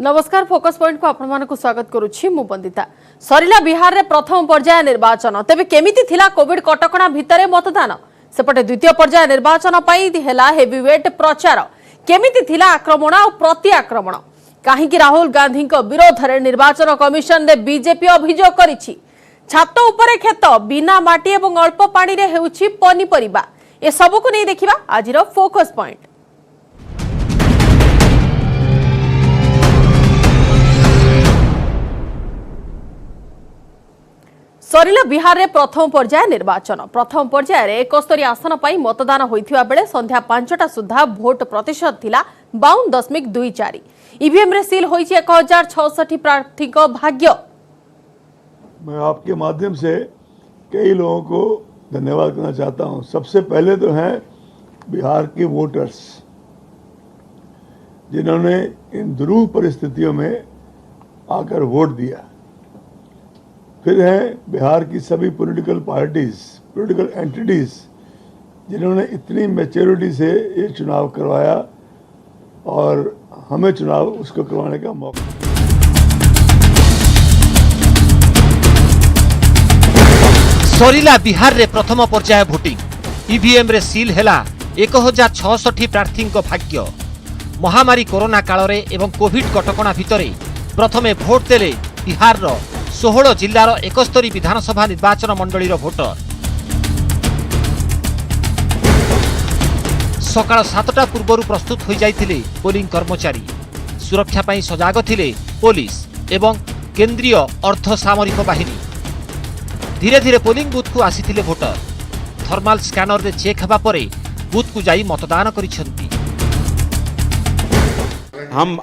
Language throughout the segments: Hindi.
नमस्कार फोकस पॉइंट को आपण को स्वागत करुछि मु बंदिता। सरिला बिहार रे प्रथम पर्याय निर्वाचन तेबे केमिति थिला कोविड कटकणा भितरे मतदान सेपटे द्वितीय पर्याय निर्वाचन पई हेला हेवीवेट प्रचार केमिति थिला आक्रमण और प्रति आक्रमण काहे कि राहुल गांधी को विरोध रे निर्वाचन कमिशन रे बीजेपी अभियोग करिछि छात उपरे खेत बिना माटी एवं अल्प पानी रे हेउछि पनीपरिबा ए सब को नै देखिबा आजिरो फोकस पॉइंट। सरिला बिहार रे प्रथम पर्याय निर्वाचन प्रथम पर्याय रे 71 आसन पई मतदान होइथिबा बेले संध्या 5टा सुधा भोट प्रतिशत थिला 52.24 ईवीएम रे सील होइछि 1066 प्रार्थी को भाग्य। मैं आपके माध्यम से कई लोगों को धन्यवाद करना चाहता हूं। सबसे पहले तो हैं बिहार के वोटर्स जिन्होंने इन दुरूह परिस्थितियों में आकर वोट दिया। फिर हैं बिहार की सभी पॉलिटिकल पार्टीज पॉलिटिकल एंटिटीज जिन्होंने इतनी मैच्योरिटी से ये चुनाव करवाया और हमें चुनाव उसको करवाने का मौका। सरिला बिहार रे प्रथम पर्याय भोटिंग ईवीएम रे सील हेला 1066 प्रार्थी भाग्य। महामारी कोरोना काल रे एवं कोविड कटकणा भितरे प्रथमे भोट देले बिहार रो 16 जिल्लार 71 विधानसभा निर्वाचन मंडलीर भोटर। सकाळ 7टा पूर्व प्रस्तुत हो जाइथिले पोलिंग कर्मचारी सुरक्षा पई सजाग थिले पुलिस एवं केंद्रीय अर्धसामरिक बाहिनी। धीरे धीरे पोलिंग बूथ को आसीथिले भोटर थर्माल स्कैनर रे चेक हबा परे बूथ को जाई मतदान करिसेंती। हम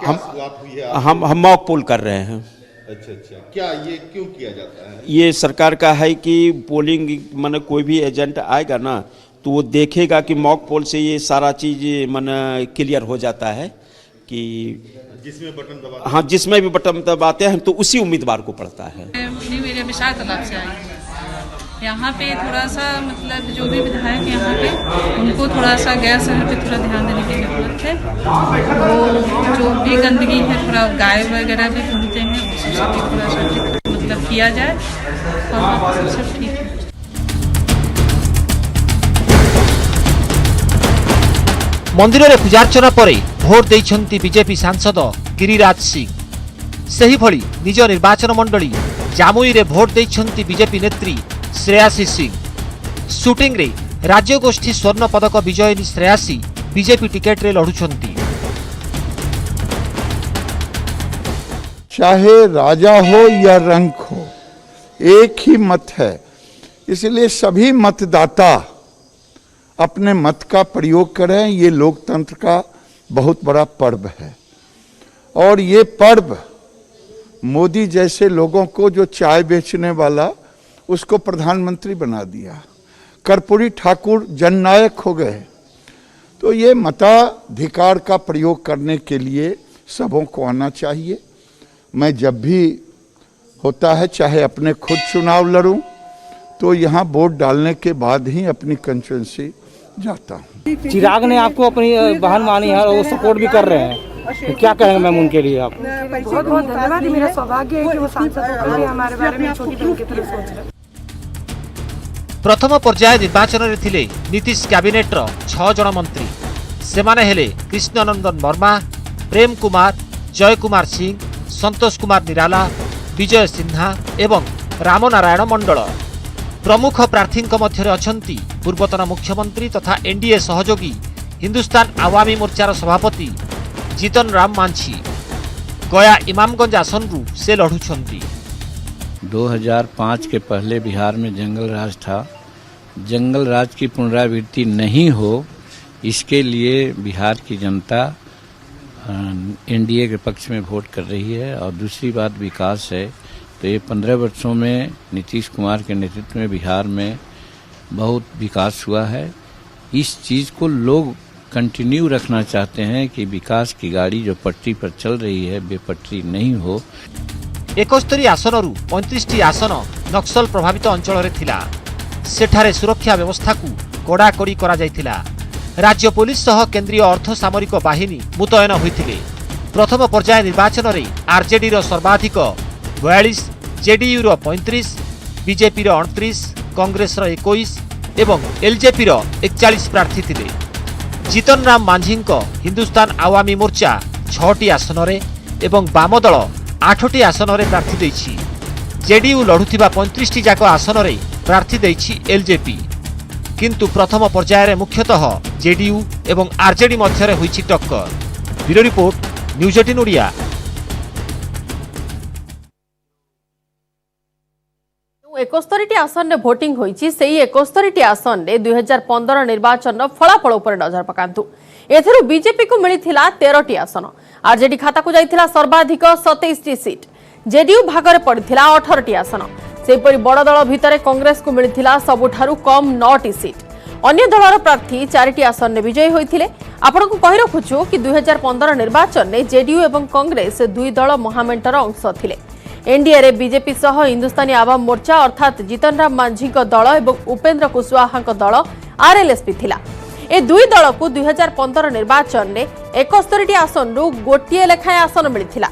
मॉक पोल कर रहे हैं। अच्छा, क्या ये क्यों किया जाता है? ये सरकार का है कि पोलिंग माने कोई भी एजेंट आएगा ना तो वो देखेगा कि मॉक पोल से ये सारा चीज माने क्लियर हो जाता है कि जिसमें बटन दबाते हाँ जिसमें भी बटन दबाते हैं तो उसी उम्मीदवार को पड़ता है। मेरे विशाल तालाब से आई यहाँ पे थोड़ा सा मतलब जो भी विधायक यहाँ पे उनको थोड़ा सा गैस पे थोड़ा ध्यान देने की जरूरत है। वो जो भी गंदगी है थोड़ा गाय वगैरह भी घूमते हैं उससे भी थोड़ा सा मतलब किया जाए और सब ठीक है। मंदिर में पूजार्चना पर भोट देइछंती बीजेपी सांसद गिरिराज सिंह। सेही भली निज निर्वाचन मंडली जामुई रे भोट देइछंती बीजेपी नेत्री श्रेयासी सिंह। शूटिंग रे राज्य गोष्ठी स्वर्ण पदक विजयिनी श्रेयासी बीजेपी टिकेट रे लढुछंती। चाहे राजा हो या रंक हो एक ही मत है, इसलिए सभी मतदाता अपने मत का प्रयोग करें। ये लोकतंत्र का बहुत बड़ा पर्व है और ये पर्व मोदी जैसे लोगों को जो चाय बेचने वाला उसको प्रधानमंत्री बना दिया, कर्पूरी ठाकुर जननायक हो गए। तो ये मताधिकार का प्रयोग करने के लिए सबों को आना चाहिए। मैं जब भी होता है चाहे अपने खुद चुनाव लड़ूं तो यहाँ वोट डालने के बाद ही अपनी कंस्टिट्यूएंसी जाता हूँ। चिराग ने आपको अपनी बहन मानी है और वो सपोर्ट भी कर रहे हैं, तो क्या कहेंगे मैम उनके लिए आप? बहुत बहुत धन्यवाद। मेरा सौभाग्य है कि वो सांसद होकर हमारे बारे में छोटी बहन की तरह सोच रहे हैं। प्रथम पर्याय निर्वाचन रे थिले नीतीश कैबिनेट रो 6 जण मंत्री। सेमाने हेले कृष्णनंदन वर्मा, प्रेम कुमार, जय कुमार सिंह, संतोष कुमार निराला, विजय सिन्हा एवं रामनारायण मंडल। प्रमुख प्रार्थी मध्य अछंती पूर्वतन मुख्यमंत्री तथा एनडीए सहयोगी हिंदुस्तान आवामी मोर्चार सभापति जीतन राम मांझी। गया इमामगंज आसनरू से लढुछंती। 2005 के पहले बिहार में जंगल राज था। जंगल राज की पुनरावृत्ति नहीं हो इसके लिए बिहार की जनता एनडीए के पक्ष में वोट कर रही है। और दूसरी बात विकास है, तो ये 15 वर्षों में नीतीश कुमार के नेतृत्व में बिहार में बहुत विकास हुआ है। इस चीज़ को लोग कंटिन्यू रखना चाहते हैं कि विकास की गाड़ी जो पटरी पर चल रही है बेपटरी नहीं हो। 71 आसनरू 35 आसन नक्सल प्रभावित अंचल रे थिला। सेठारे सुरक्षा व्यवस्था को कड़ाकड़ी करा जायथिला। राज्य पुलिस सह केंद्रीय अर्धसामरिक बाहिनी मुतयन होइथिले। प्रथम पर्याय निर्वाचन में आरजेडी सर्वाधिक 42, जेडीयू 35, बीजेपी 29, कांग्रेस 21 एवं एलजेपी 41 प्रार्थी थिले। जीतन राम मांझी हिंदुस्तान आवामी मोर्चा 6टी आसन एवं वाम दल 8टी आसन प्रार्थी देछि। जेडीयू लढुथिबा 35टी जाक आसन प्रार्थी देछि एलजेपी। किंतु प्रथम पर्याय मुख्यतः जेडीयू एवं आरजेडी मध्य होइछि टक्कर। Bureau report, news 18 Odia. 71टी आसन में भोटिंग होइछि। सेही 71टी आसन में 2015 निर्वाचन फलाफल उपर नजर पकांतु। एथरु बीजेपी को मिलिथिला 13टी आसन। आरजेडी खाता को जाइथिला सर्वाधिक 27टी सीट। जेडीयू भागरे पड़िथिला 18टी आसन। सेपरि बड़ दल भितरे कांग्रेस को मिलिथिला सबुठारु कम 9टी सीट। अन्य दलर प्रार्थी 4टी आसन में विजयी होइथिले। आपनको कहि रखुछु कि 2015 निर्वाचन में जेडीयू एवं कांग्रेस दुई दल महामेंटर अंश थिले। एनडीए रे बीजेपी सह हिंदुस्तानी आवाम मोर्चा अर्थात जीतन राम मांझी दल एवं उपेंद्र कुशवाहा दल आरएलएसपी थिला। ए दुई दल को 2015 निर्वाचन में 71टी आसन रु गोटिए लेखाएं आसन मिलिथिला।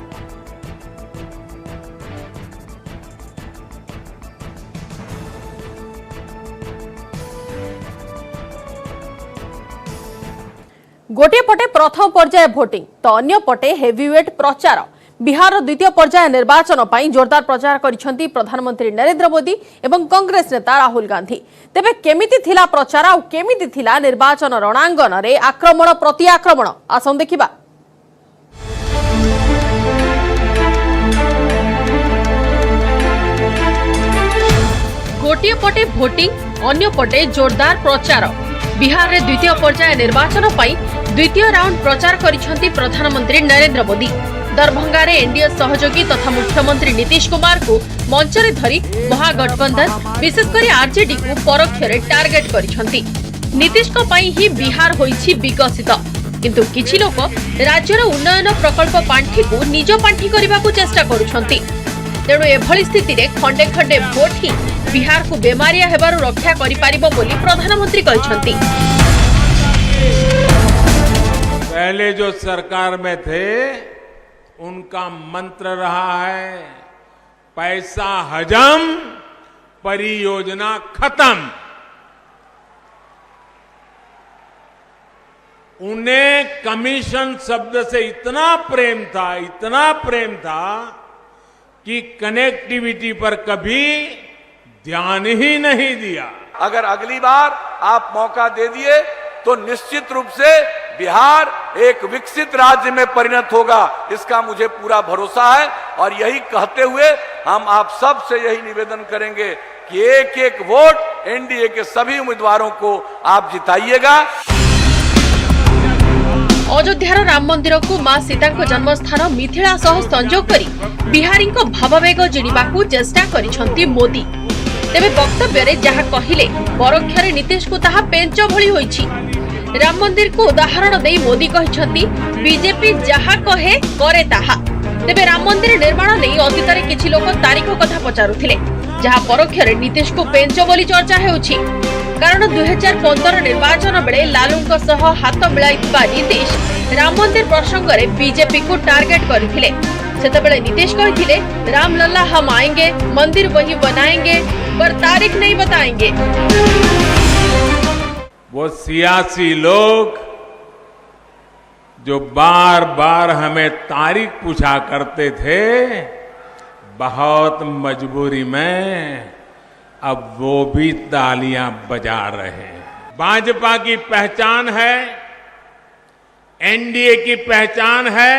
गोटे पटे प्रथम पर्याय भोटिंग तो अन्य पटे हेवीवेट प्रचार। बिहार द्वितीय पर्याय निर्वाचन पर जोरदार प्रचार करिसेंती प्रधानमंत्री नरेंद्र मोदी एवं कांग्रेस नेता राहुल गांधी। तेबे केमिति थिला प्रचार और केमिति थिला निर्वाचन रणांगन रे आक्रमण प्रति आक्रमण आसन देखिबा। गोटे पटे भोटिंग अन्य पटे जोरदार प्रचार। बिहार रे द्वितीय पर्याय निर्वाचन पर द्वितीय राउंड प्रचार करिसेंती प्रधानमंत्री नरेंद्र मोदी। दरभंगा रे एनडीए सहयोगी तथा मुख्यमंत्री नीतीश कुमार को मंच रे धरी महागठबंधन विशेषकर आरजेडी को परोक्ष रे टार्गेट करिसेंती। नीतीश को पई ही बिहार होईछि विकसित, किंतु किछि लोक राज्यर उन्नयन प्रकल्प पांठी को निज पांठी करबा को चेष्टा करूछंती। तेणु एभली स्थिति रे खंडे खंडे भोट ही बिहार को बेमारिया हेबारु रक्षा करि पारिबो बोली प्रधानमंत्री कहिसंती। पहले जो सरकार में थे उनका मंत्र रहा है पैसा हजम, परियोजना खत्म। उन्हें कमीशन शब्द से इतना प्रेम था कि कनेक्टिविटी पर कभी ध्यान ही नहीं दिया। अगर अगली बार आप मौका दे दिए तो निश्चित रूप से बिहार एक विकसित राज्य में परिणत होगा, इसका मुझे पूरा भरोसा है। और यही कहते हुए हम आप सब से यही निवेदन करेंगे कि एक एक वोट एनडीए के सभी उम्मीदवारों को आप जिताइएगा। अयोध्यार राम मंदिर को मां सीता जन्मस्थान मिथिला सह संजोग करी बिहारी भाववेग जिणिबाकू चेष्टा करिसेंती मोदी। तेबे वक्तव्य रे जहा कहिले परोक्षरे नीतीश को ताहा पेंच भली होईछि। राम मंदिर को उदाहरण देई मोदी कहिसेंती बीजेपी जहा कहे करे ताहा। तेबे राम मंदिर निर्माण नै अतीत रे किछि लोक तारीख कथा पचारुथिले, जहा परोक्षरे नीतीश को पेंच बोली चर्चा हेउछि। कारण 2015 निर्वाचन बेले लालूंको सह हाथ मिलाइथिबा नीतीश राम मंदिर प्रसंग रे बीजेपी को टार्गेट करथिले। सेतबेले नीतीश कहिथिले राम लल्ला हम आएंगे, मंदिर वही बनाएंगे, पर तारीख नहीं बताएंगे। वो सियासी लोग जो बार बार हमें तारीख पूछा करते थे, बहुत मजबूरी में अब वो भी तालियां बजा रहे हैं। भाजपा की पहचान है, एनडीए की पहचान है,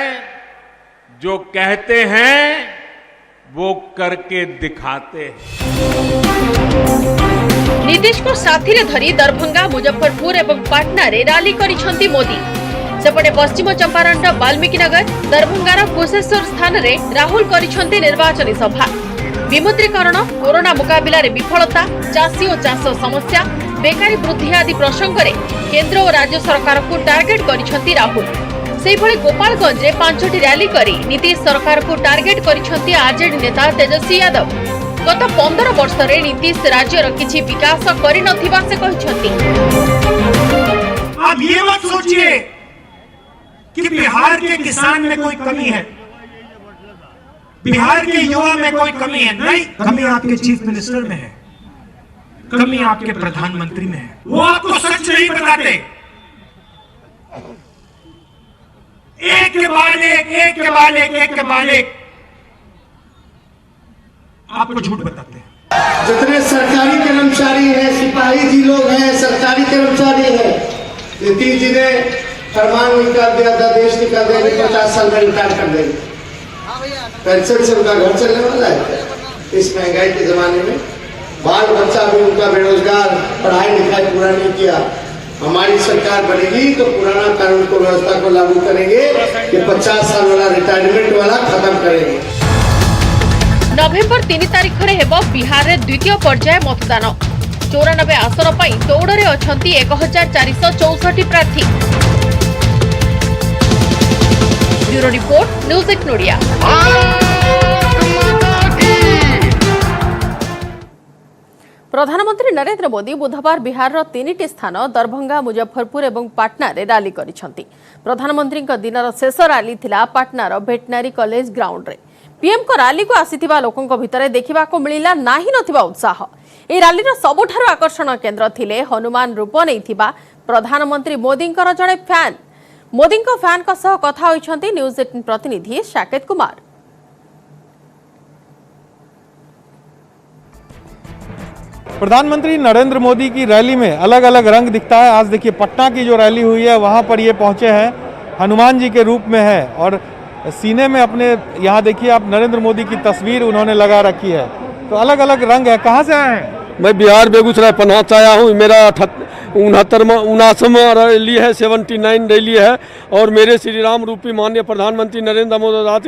जो कहते हैं वो करके दिखाते हैं। नीतीश को साथी रे धरी दरभंगा, मुजफ्फरपुर एवं पाटना रे रैली करिसेंती मोदी। सेपटे पश्चिम चंपारण वाल्मीकिनगर, दरभंगार कुशेश्वर स्थान रे राहुल करिसेंती निर्वाचनी सभा। विमुद्रीकरण, कोरोना मुकाबिला रे विफलता, चाषी और चाष समस्या, बेकारी वृद्धि आदि प्रसंग रे केंद्र और राज्य सरकार को टार्गेट करिसेंती राहुल। सेहिभଳି गोपालगंज रे 5टी रैली करी नीतीश सरकार को टार्गेट करिसेंती आरजेडी नेता तेजस्वी यादव। गत 15 वर्ष रे नीतीश राज्यर किछि विकास करि नथिबा से कहिसेंती। अब ये मत सोचिए कि बिहार के किसान में कोई कमी है, बिहार के युवा में कोई कमी है। नहीं, कमी आपके चीफ मिनिस्टर में है, कमी आपके प्रधानमंत्री में है। वो आपको सच नहीं बताते, एक के बाद एक, एक के बाद एक, एक के बाद एक आपको झूठ बताते हैं। जितने सरकारी कर्मचारी हैं, सिपाही जी लोग हैं, सरकारी कर्मचारी हैं, नीतीश जी ने फरमान निकाल दिया, आदेश निकाल दिया कि 50 साल में रिटायर कर देंगे। पेंशन से उनका घर चलने वाला है इस महंगाई के जमाने में। बाल बच्चा भी उनका बेरोजगार, पढ़ाई लिखाई पूरा नहीं किया। हमारी सरकार बनेगी तो पुराना कानून को, व्यवस्था को लागू करेंगे कि 50 साल वाला रिटायरमेंट वाला खत्म करेंगे। नवेम्बर 3 तारिख रे हेबो बिहार रे द्वितीय पर्याय मतदान। 94 आसन पई दौड़रे अछंती 1464 प्रार्थी। Bureau report, news 8 नोडिया। प्रधानमंत्री नरेंद्र मोदी बुधवार बिहार रो 3टी स्थान दरभंगा, मुजफ्फरपुर और पाटना रे रैली करिसंती। प्रधानमंत्री दिनर शेष रैली थिला पाटना रो वेटनरी कॉलेज ग्राउंड रे। पीएम को रैली को आसीथिबा लोकंक भितरे देखिबा को मिलिला नाही नथिबा उत्साह। ए रैली रो सबुठारो आकर्षण केंद्र थिले हनुमान रूप नैथिबा प्रधानमंत्री मोदींकर जड़े फैन। मोदींक फैन का सह कथा होइछंती न्यूज 18 प्रतिनिधि साकेत कुमार। प्रधानमंत्री नरेंद्र मोदी की रैली में अलग अलग रंग दिखता है। आज देखिए पटना की जो रैली हुई है वहां पर ये पहुंचे हैं, हनुमान जी के रूप में है और सीने में अपने यहाँ देखिए आप नरेंद्र मोदी की तस्वीर उन्होंने लगा रखी है। तो अलग अलग रंग है। कहाँ से आए हैं? मैं बिहार बेगूसराय पन्ना से आया हूँ। मेरा 79वां रैली है, 79 रैली है और मेरे श्री राम रूपी माननीय प्रधानमंत्री नरेंद्र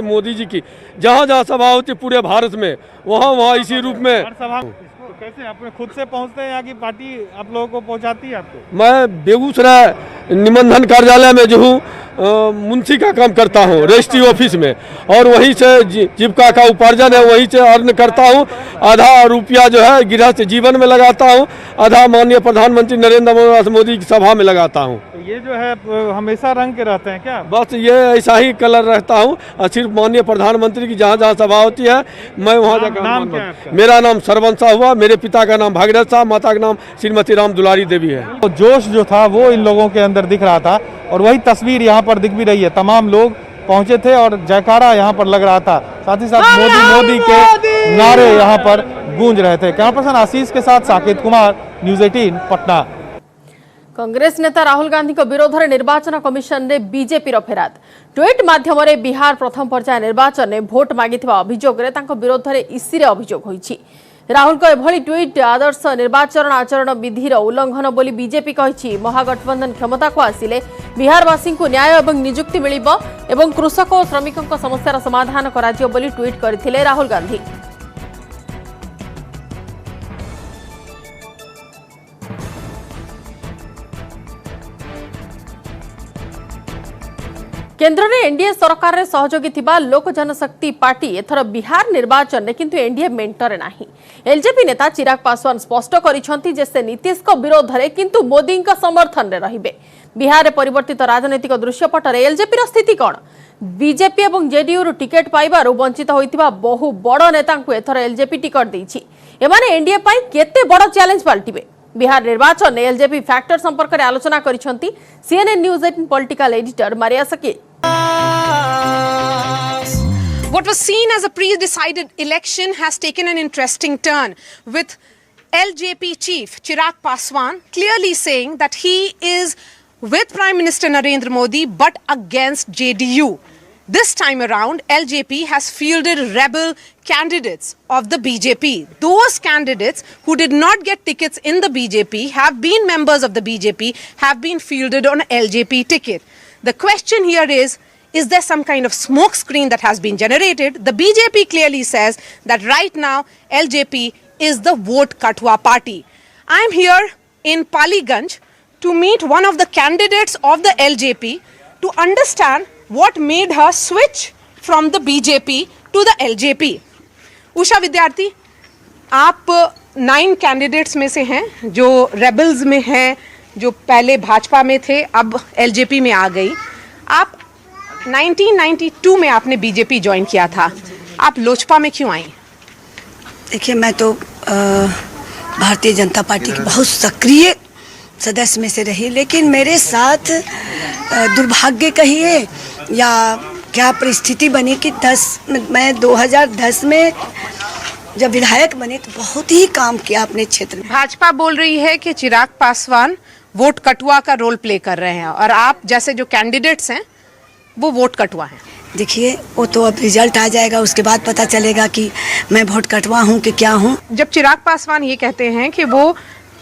मोदी जी की जहाँ जहाँ सभा होती पूरे भारत में, वहाँ इसी रूप में। तो कैसे अपने खुद से पहुँचते हैं या कि पार्टी आप लोगों को पहुँचाती है आपको? मैं बेगूसराय निबंधन कार्यालय में जो हूँ मुंशी का काम करता हूँ, रजिस्ट्री ऑफिस में, और वहीं से जीविका का उपार्जन है, वहीं से अर्न करता हूँ। आधा रुपया जो है गृहस्थ जीवन में लगाता हूँ, आधा माननीय प्रधानमंत्री नरेंद्र मोदी की सभा में लगाता हूँ। ये जो है हमेशा रंग के रहते हैं क्या? बस ये ऐसा ही कलर रहता हूँ और सिर्फ माननीय प्रधानमंत्री की जहाँ जहाँ सभा होती है मैं वहाँ जाकर। मेरा नाम सरवंश शाह हुआ, मेरे पिता का नाम भागीरथ शाह, माता का नाम श्रीमती राम दुलारी देवी है। तो जोश जो था वो इन लोगों के अंदर दिख रहा था और वही तस्वीर यहाँ पर दिख भी रही है। तमाम लोग पहुंचे थे और जयकारा यहाँ पर लग रहा था, साथ ही साथ मोदी के नारे यहाँ पर गूंज रहे थे। कैमरा पर्सन आशीष के साथ साकेत कुमार, न्यूज 18 पटना। कांग्रेस नेता राहुल गांधी को विरोध में निर्वाचन कमिशन ने बीजेपी फेराद। ट्वीट माध्यम बिहार प्रथम पर्याय निर्वाचन में भोट मागी अभियोग विरोध में ईसी अभियोग होईछि। राहुल को एभली ट्वीट आदर्श निर्वाचन आचरण विधिर उल्लंघन बोली बीजेपी कहिछि। महागठबंधन क्षमता को आसिले बिहारवासी को न्याय और नियुक्ति मिलिबो एवं कृषक और श्रमिकों समस्यार समाधान कराजियो बोली ट्वीट करथिले राहुल गांधी। केंद्र में एनडीए सरकार रे सहयोगी थिबा लोक जनशक्ति पार्टी एथर बिहार निर्वाचन में किंतु एनडीए मेंटर नाही। एलजेपी नेता चिराग पासवान स्पष्ट करिसंती जे से नीतीश को विरोध रे किंतु मोदी का समर्थन रे रहिबे। बिहार रे परिवर्तित राजनीतिक दृश्यपट रे एलजेपी रो स्थिति कोन? बीजेपी और जेडीयू रो टिकेट पाइबारु वंचित होइतिबा बहु बड़ नेता को एथर एलजेपी टिकट दैछि। एमाने एनडीए पाई केते बड़ चैलेंज पाल्टिबे? बिहार निर्वाचन में एलजेपी फैक्टर संपर्क में आलोचना करिसंती CNN news 18 political editor Maria सके। What was seen as a pre-decided election has taken an interesting turn, with LJP chief Chirag Paswan clearly saying that he is with Prime Minister Narendra Modi but against JDU. This time around, LJP has fielded rebel candidates of the BJP. Those candidates who did not get tickets in the BJP, have been members of the BJP, have been fielded on LJP ticket. The question here is there some kind of smoke screen that has been generated? The BJP clearly says that right now LJP is the vote katwa party. I am here in Paliganj to meet one of the candidates of the LJP to understand what made her switch from the BJP to the LJP. Usha विद्यार्थी, आप 9 कैंडिडेट्स में से हैं जो रेबल्स में हैं, जो पहले भाजपा में थे अब एलजेपी में आ गई। आप 1992 में आपने बीजेपी ज्वाइन किया था, आप लोजपा में क्यों आई? देखिए, मैं तो भारतीय जनता पार्टी की बहुत सक्रिय सदस्य में से रही, लेकिन मेरे साथ दुर्भाग्य कहिए या क्या परिस्थिति बनी कि मैं 2010 में जब विधायक बने तो बहुत ही काम किया अपने क्षेत्र में। भाजपा बोल रही है कि चिराग पासवान वोट कटुआ का रोल प्ले कर रहे हैं और आप जैसे जो कैंडिडेट्स हैं वो वोट कटुआ हैं। देखिए, वो तो अब रिजल्ट आ जाएगा, उसके बाद पता चलेगा कि मैं वोट कटवा हूँ कि क्या हूँ। जब चिराग पासवान ये कहते हैं कि वो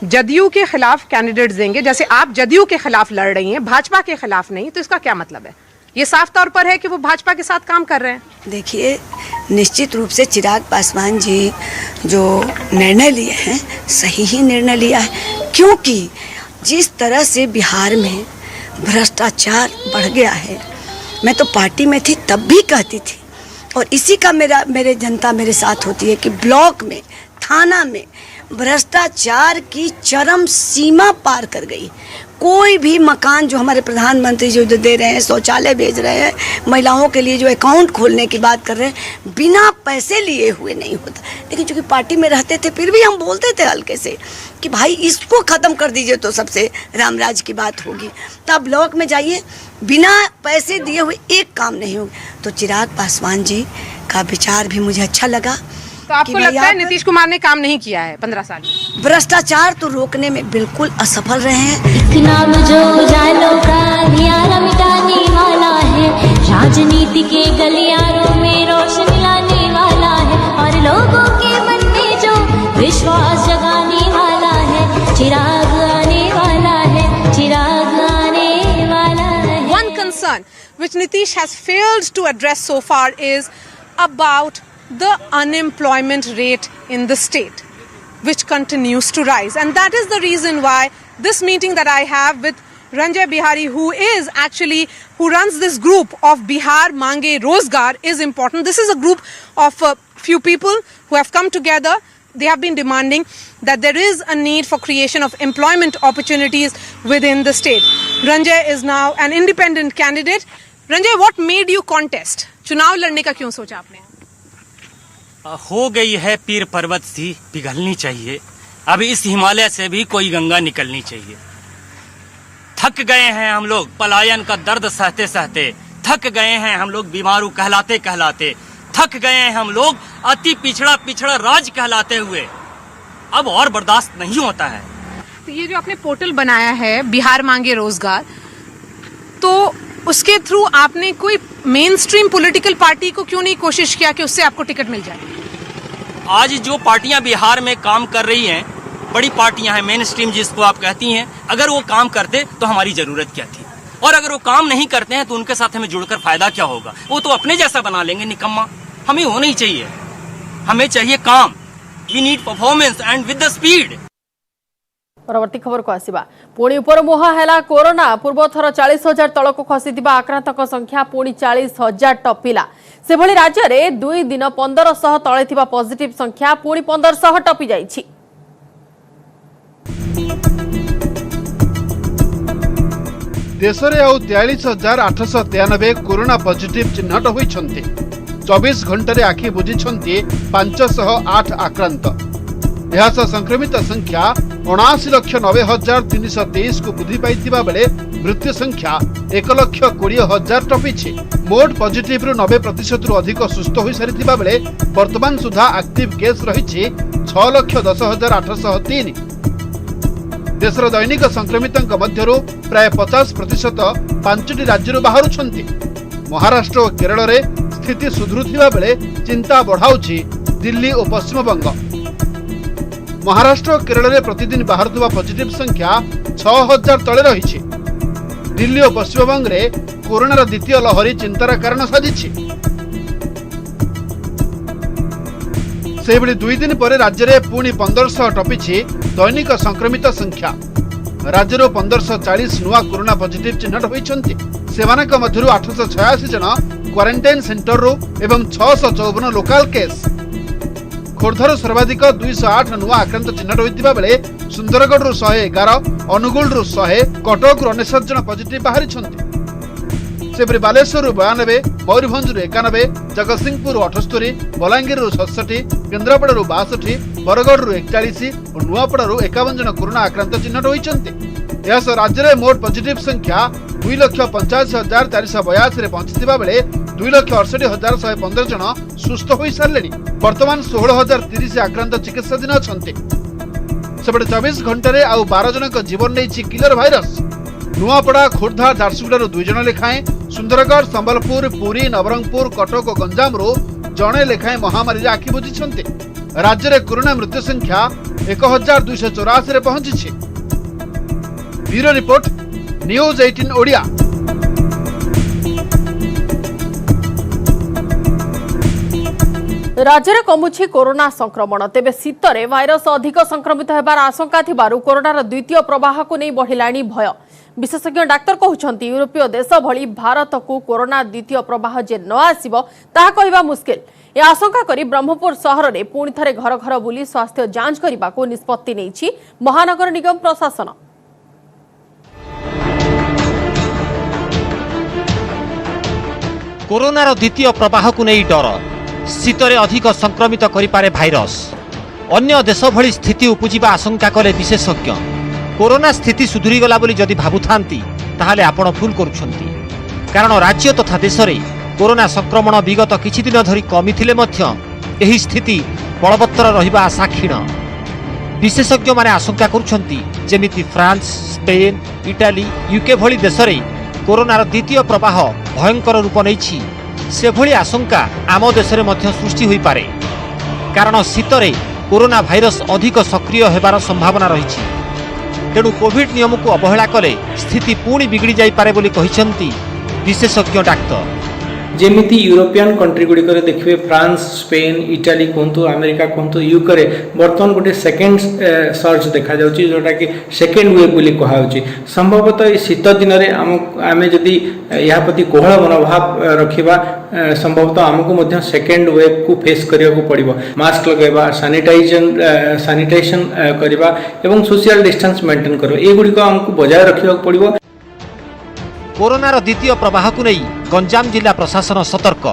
जदयू के खिलाफ कैंडिडेट्स देंगे, जैसे आप जदयू के खिलाफ लड़ रही हैं, भाजपा के खिलाफ नहीं, तो इसका क्या मतलब है? ये साफ तौर पर है कि वो भाजपा के साथ काम कर रहे हैं। देखिए, निश्चित रूप से चिराग पासवान जी जो निर्णय लिए हैं सही ही निर्णय लिया है, क्योंकि जिस तरह से बिहार में भ्रष्टाचार बढ़ गया है, मैं तो पार्टी में थी तब भी कहती थी, और इसी का मेरे जनता मेरे साथ होती है कि ब्लॉक में, थाना में भ्रष्टाचार की चरम सीमा पार कर गई। कोई भी मकान जो हमारे प्रधानमंत्री जो दे रहे हैं, शौचालय भेज रहे हैं, महिलाओं के लिए जो अकाउंट खोलने की बात कर रहे हैं, बिना पैसे लिए हुए नहीं होता। लेकिन चूंकि पार्टी में रहते थे फिर भी हम बोलते थे हल्के से कि भाई इसको ख़त्म कर दीजिए तो सबसे रामराज की बात होगी। तब ब्लॉक में जाइए, बिना पैसे दिए हुए एक काम नहीं होगा। तो चिराग पासवान जी का विचार भी मुझे अच्छा लगा। तो आपको लगता है नीतीश कुमार ने काम नहीं किया है 15 साल में? भ्रष्टाचार तो रोकने में बिल्कुल असफल रहे हैं। एक नाम जो जालों का अंधियारा मिटाने वाला है, राजनीति के गलियारों में रोशनी लाने वाला है, और लोगों के मन में जो विश्वास जगाने वाला है, चिराग आने वाला है, चिराग आने वाला है। One concern which Nitish has failed to address so far is about the unemployment rate in the state, which continues to rise, and that is the reason why this meeting that I have with Ranjay Bihari, who runs this group of Bihar Mange Rozgar, is important. This is a group of few people who have come together. They have been demanding that there is a need for creation of employment opportunities within the state. Ranjay is now an independent candidate. Ranjay, what made you contest? चुनाव लड़ने का क्यों सोचा आपने? हो गई है पीर पर्वत सी पिघलनी चाहिए, अब इस हिमालय से भी कोई गंगा निकलनी चाहिए। थक गए हैं हम लोग पलायन का दर्द सहते सहते, थक गए हैं हम लोग बीमारू कहलाते कहलाते, थक गए हैं हम लोग अति पिछड़ा पिछड़ा राज कहलाते हुए, अब और बर्दाश्त नहीं होता है। तो ये जो आपने पोर्टल बनाया है बिहार मांगे रोजगार, तो उसके थ्रू आपने कोई मेन स्ट्रीम पॉलिटिकल पार्टी को क्यों नहीं कोशिश किया कि उससे आपको टिकट मिल जाए? आज जो पार्टियां बिहार में काम कर रही हैं, बड़ी पार्टियां हैं, मेन स्ट्रीम जिसको आप कहती हैं, अगर वो काम करते तो हमारी जरूरत क्या थी? और अगर वो काम नहीं करते हैं तो उनके साथ हमें जुड़कर फायदा क्या होगा? वो तो अपने जैसा बना लेंगे निकम्मा। हमें वो नहीं चाहिए, हमें चाहिए काम। We need performance and with the speed. परवर्ती खबर को आसिबा। पुणी उपर मुहा हैला कोरोना। पूर्व थर 40,000 तलक खसीथिबा आक्रांतक संख्या पुणी 40,000 टपिला। से भली राज्य रे 2 दिन 1500 तळे थिबा पॉजिटिव संख्या पुणी 1500 टपी जाईछि। देश रे आउ 43,893 कोरोना पॉजिटिव चिन्हट होइछन्ते। 24 घंटे आखि बुझिछन्ते 508 आक्रांत। यह संक्रमित संख्या 79,90,323 को वृद्धि पाइथिबा बेले मृत्यु संख्या 1,20,000 टपीछि। मोट पॉजिटिव रु 90% रु अधिक सुस्थ होई सारिथिबा बेले वर्तमान सुधा एक्टिव केस रहिछि 6,10,803। देशर दैनिक संक्रमितंक मध्यरु प्राय 50% 5टी राज्यरु बाहरुछन्ति। महाराष्ट्र और केरल रे स्थिति सुधरुथिबा बेले चिंता बढ़ाउछि दिल्ली और पश्चिम बंग। महाराष्ट्र और केरल में प्रतिदिन बाहर पॉजिटिव संख्या 6,000 तले रही। दिल्ली और पश्चिमबंग में कोरोनार द्वितीय लहरी चिंतार कारण साजिछि। से 2 दिन पर राज्य में पुणी 1500 टपी दैनिक संक्रमित संख्या। राज्य 1540 नुआ कोरोना पॉजिटिव चिन्हट होइछन्ति। सेमानक मध्यरु 886 जन क्वारंटाइन सेंटर रो एवं 654 लोकल केस। खोर्धर सर्वाधिक 208 नुआ आक्रांत चिन्हट होइतिबा बेले सुंदरगढ़ रु 111, अनुगुल रु 100, कटक रु 69 जन पॉजिटिव बाहरी छन्ति। सेपरी बालेश्वर 92, मयूरभंज 91, जगतसिंहपुर 78, बलांगीर 67, केन्द्रापड़ा 62, बरगढ़ 41 और नुआपड़ा 51 जन कोरोना आक्रांत चिन्हट होइछन्ति। यह राज्य में मोट पॉजिटिव संख्या 2,85,482 रे पहुंचीथिबा बेले 2,68,115 जन सुस्थ होई सारलेनी। वर्तमान 16,030 आक्रांत चिकित्साधीन अछन्ति। सेपटे 24 घंटे आउ 12 जनक जीवन नहीं किलर भाइरस। नुआपड़ा, खोर्धा, झारसुगुड़ा 2 जन लेखाएं, सुंदरगढ़, संबलपुर, पुरी, नवरंगपुर, कटक और गंजाम जड़े लेखाएं महामारी आखि बुझी। राज्य में कोरोना मृत्यु संख्या 1,284 रे पहुंची। Bureau report, news 18 Odia. राज्य में कमुछि कोरोना संक्रमण, तेबे शीतरे भाइरस अधिक संक्रमित होबार आशंका थिबारु कोरोनार द्वितीय प्रवाह को नहीं बढ़िलाणी भय। विशेषज्ञ डाक्तर कहउछन्ति यूरोपीय देश भली भारत को कोरोना द्वितीय प्रवाह जे न आसिबो ताहा कहिबा मुश्किल। ए आशंका करी ब्रह्मपुर सहर में पुणी थरे घर घर बुली स्वास्थ्य जांच करने को निष्पत्ति नेछि महानगर निगम प्रशासन। कोरोनार द्वितीय प्रवाह को नहीं डर, शीतरे अधिक संक्रमित करिपारे भाइरस। अन्य देश भली स्थिति उपजिबा आशंका कले विशेषज्ञ। कोरोना स्थिति सुधुरी गला बोली जदि भाबुथांती ताहाले आपण भूल करूछंती, कारण राज्य तथा देश में कोरोना संक्रमण विगत किछि दिन धरि कमिथिले मध्य एही स्थिति बलवत्तर रहिबा आशा क्षीण। विशेषज्ञ माने आशंका करूछंती जेमिति फ्रांस, स्पेन, इटाली, यूके भली देश में कोरोनार द्वितीय प्रवाह भयंकर रूप नेछि, से भली आशंका आम देश में मध्य सृष्टि होई पारे। कारण शीतरे कोरोना भाइरस अधिक सक्रिय हेबार संभावना रही। तेणु कोविड नियम को अवहेला कले स्थिति पुणी बिगड़ी जाई पारे बोली कहिसंती विशेषज्ञ डाक्तर। जेमिति यूरोपियन कंट्री गुड़िक देखिए फ्रांस, स्पेन, इटाली कहतु, अमेरिका कहतु, यूके बर्तमान गोटे सेकेंड सर्च देखा जाउची जोटा कि सेकेंड वेव बोली कहाउची। संभवतः शीत दिन में आम जदि या प्रति कोहल मनोभाव रखिबा संभवतः आमको मध्य सेकेंड वेव को फेस करिया को पड़िबो। मास्क लगेबा, सैनिटाइजेशन करबा एवं सोशल डिस्टेंस मेंटेन करबा, ए गुड़िक हमको बजाय रखिया को पड़िबो। कोरोनार द्वितीय प्रवाह को नहीं गंजाम जिला प्रशासन सतर्क।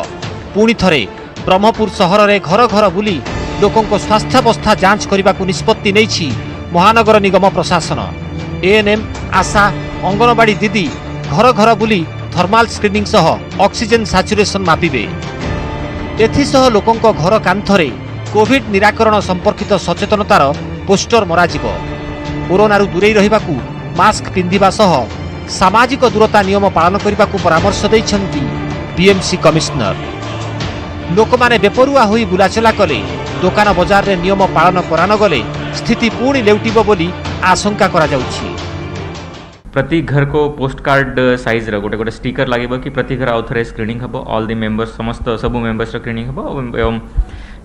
पुणी थरे ब्रह्मपुर सहर में घर घर बुली लोकों स्वास्थ्यावस्था जांच करने को निष्पत्ति नेछि महानगर निगम प्रशासन। एएनएम, आशा, अंगनवाड़ी दीदी घर घर बुली थर्माल स्क्रीनिंग सह ऑक्सीजन सैचुरेशन मापिबे। एथिसह लोकों घर कांथरे कोविड निराकरण संपर्कित सचेतनतार पोस्टर मराजिबो। कोरोनारू दूरेई रहिबाकू मास्क पिंधिबा सह सामाजिक दूरता नियम पालन करने को परामर्श देइछन्ति बीएमसी कमिश्नर। लोक माने बेपरुआ होई बुलाचला कले दुकान बजार रे नियम पालन करान गले स्थिति पुणी लेउटिबो बोली आशंका करा जाउछि। प्रति घर को पोस्ट कार्ड साइज रो गोटे गोटे स्टिकर लागेबो कि प्रति घर आउथरे स्क्रीनिंग हबो। ऑल द मेंबर्स समस्त सब मेंबर्स रो स्क्रीनिंग हबो एवं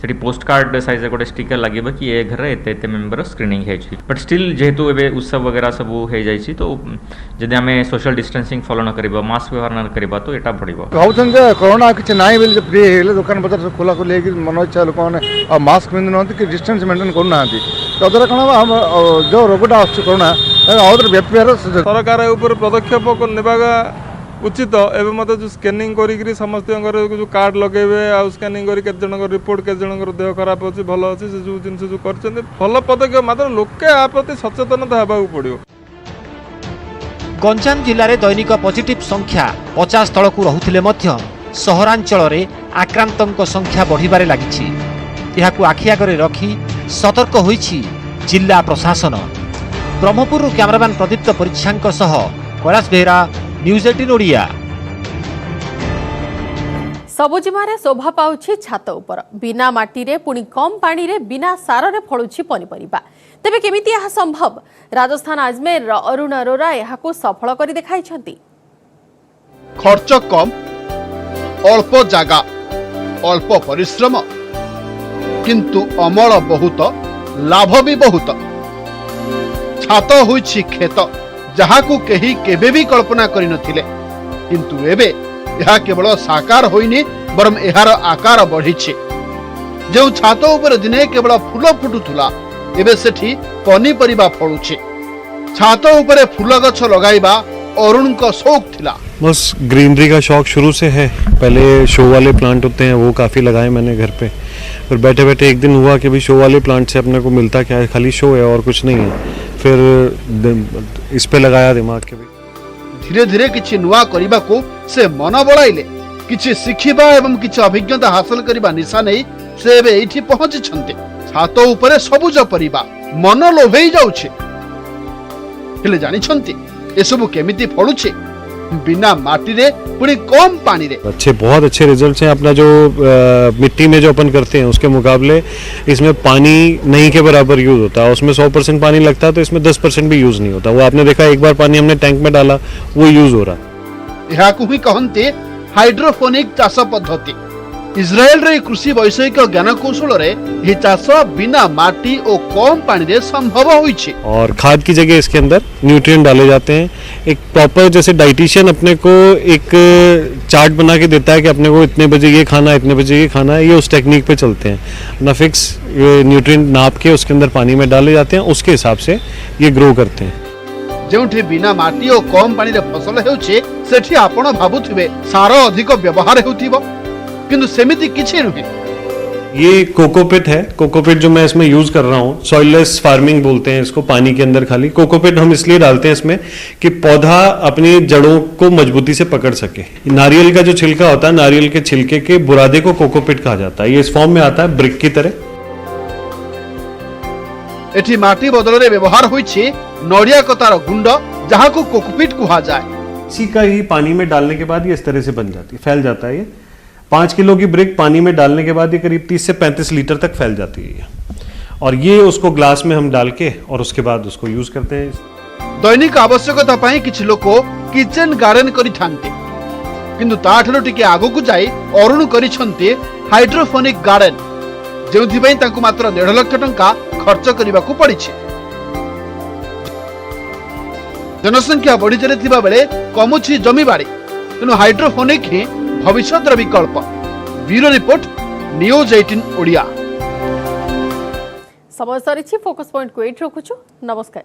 सेठी पोस्ट कार्ड साइज रो गोटे स्टिकर लागेबो कि ए घर एते एते मेंबर स्क्रीनिंग है छी। बट स्टिल जेहेतु एबे उत्सव वगैरह सब हो जाई छी तो जदि हमें सोशल डिस्टेंसिंग फॉलो न करबा, मास्क व्यवहार न करबा तो एटा बढ़िबो। कहउछन जे कोरोना किछ नाही बेले फ्री हेले दुकान बजार से खोला खोले कि मन इच्छा लोक माने आ मास्क पिन नहंती कि डिस्टेंस मेंटेन करू नाहंती। तदरा कोन हम जो रोगटा आछ कोरोना और व्यापार सरकार ऊपर पदक्षेप को नेबागा उचित। एवं मत जो स्कैनिंग करी समस्त जो कार्ड लगेबे आ स्कैनिंग करी केते जन रिपोर्ट केते जन देह खराब अछि भल अछि से जो जिनस जो करछन भल पदक्षेप मात्र लोके आ प्रति सचेतनता हेबाकू पड़ियो। गंजाम जिले में दैनिक पॉजिटिव संख्या 50 तलकू रहुथिले मध्य सहरांचल रे आक्रांतक संख्या बढ़िबारे लागिछि। एहाकू आखि आगरे रखी सतर्क होइछि जिला प्रशासन। ब्रह्मपुर कैमरामैन प्रदीप्त परीक्षांक सह कैलाश बेहरा, न्यूज 18 ओडिया। सबुजिमारे शोभा पाउछि छात उपर, बिना माटी रे पुणी कम पानी रे बिना सार रे फळुछि पनिपरिबा। तेबे केमिति यह संभव? राजस्थान अजमेर अरुण अरोरा यहाकू सफल करी देखाइछन्ति। खर्च कम, अल्प जागा, अल्प परिश्रम, किंतु अमल बहुत, लाभ भी बहुत। छात होइछि खेत जहाकू केही केबे भी कल्पना करि नथिले, किंतु एबे यह केवल साकार होइनी बरम एहार आकार बढ़िछि। जो छात उपर दिने केवल फूल फुटुथुला एबे सेठी पनिपरिबा फळुछि। छात उपरे फूल गछ लगाइबा अरुण का शौक थिला। बस ग्रीनरी का शौक शुरू से है। पहले शो वाले प्लांट होते हैं वो काफ़ी लगाए मैंने घर पे, फिर बैठे बैठे एक दिन हुआ कि भाई शो वाले प्लांट से अपने को मिलता क्या है, खाली शो है और कुछ नहीं है। फिर इस पे लगाया दिमाग के भी। धीरे धीरे किछि नुआ करिबा को से मन बळाइले, किछि शिखिबा एवं किछि अभिज्ञता हासिल करिबा निशा नै से एबे एठी पहुंची छन्ते। छात ऊपर सबुज परिबा मन लोभेई जाउछे, हेले जानि छन्ते ए सब केमिति फळुछे बिना माटी रे पुणी कम पानी रे। अच्छे बहुत अच्छे रिजल्ट्स हैं। अपना जो मिट्टी में जो अपन करते हैं उसके मुकाबले इसमें पानी नहीं के बराबर यूज होता है। उसमें 100% पानी लगता है तो इसमें 10% भी यूज नहीं होता। वो आपने देखा एक बार पानी हमने टैंक में डाला वो यूज हो रहा। यहाँ को ही कहते हाइड्रोफोनिक चाष पद्धति। इस्राएल रे कृषि वैषयिक ज्ञान कौशल रे ये चाष बिना माटी और कम पानी रे संभव होइछे। और खाद की जगह इसके अंदर न्यूट्रिएंट डाले जाते हैं। एक प्रॉपर जैसे डाइटिशियन अपने को एक चार्ट बना के देता है कि अपने को इतने बजे ये खाना है, इतने बजे ये खाना है, ये उस टेक्निक पे चलते हैं। अपना फिक्स न्यूट्रिएंट नाप के उसके अंदर पानी में डाले जाते हैं, उसके हिसाब से ये ग्रो करते हैं। जोठी बिना माटी और कम पानी रे फसल हेउछे सेठी आपण भाबुथिबे सार अधिक व्यवहार हेउथिबो, किंतु सेमिति किछि नुहे। ये कोकोपिट है। कोकोपिट जो मैं इसमें यूज कर रहा हूँ, सॉइललेस फार्मिंग बोलते हैं इसको, पानी के अंदर खाली। कोकोपिट हम इसलिए डालते हैं इसमें कि पौधा अपनी जड़ों को मजबूती से पकड़ सके। नारियल का जो छिलका होता है, नारियल के छिलके के बुरादे को कोकोपिट कहा जाता है। ये इस फॉर्म में आता है ब्रिक की तरह। एठी माटी बदल रे व्यवहार होइछे नड़िया कतार गुंड, जहां को कोकोपिट कहा जाए। इसी का ही पानी में डालने के बाद ये इस तरह से बन जाती है, फैल जाता है। ये 5 किलो की ब्रिक पानी में डालने के बाद ये करीब 30 से 35 लीटर तक फैल जाती है। और ये उसको ग्लास में हम डाल के और उसके बाद उसको यूज करते हैं। दैनिक आवश्यकता पाई किछि लोक किचन गार्डन करि थांते, किंतु ताठलो टिके आगो को जाई अरुण करि छन्ते हाइड्रोफोनिक गार्डन, जेउथि पई तांको मात्र 1.5 लाख टंका खर्च करिबा को पड़िछि। जनसंख्या बढ़ी चलिथिबा बेले कमुछि जमी बाड़ी, तेणु हाइड्रोफोनिक ही भविष्यतर विकल्प। Bureau report, news 18 Odia. समय सरी फोकस पॉइंट को एट रखुछु। नमस्कार।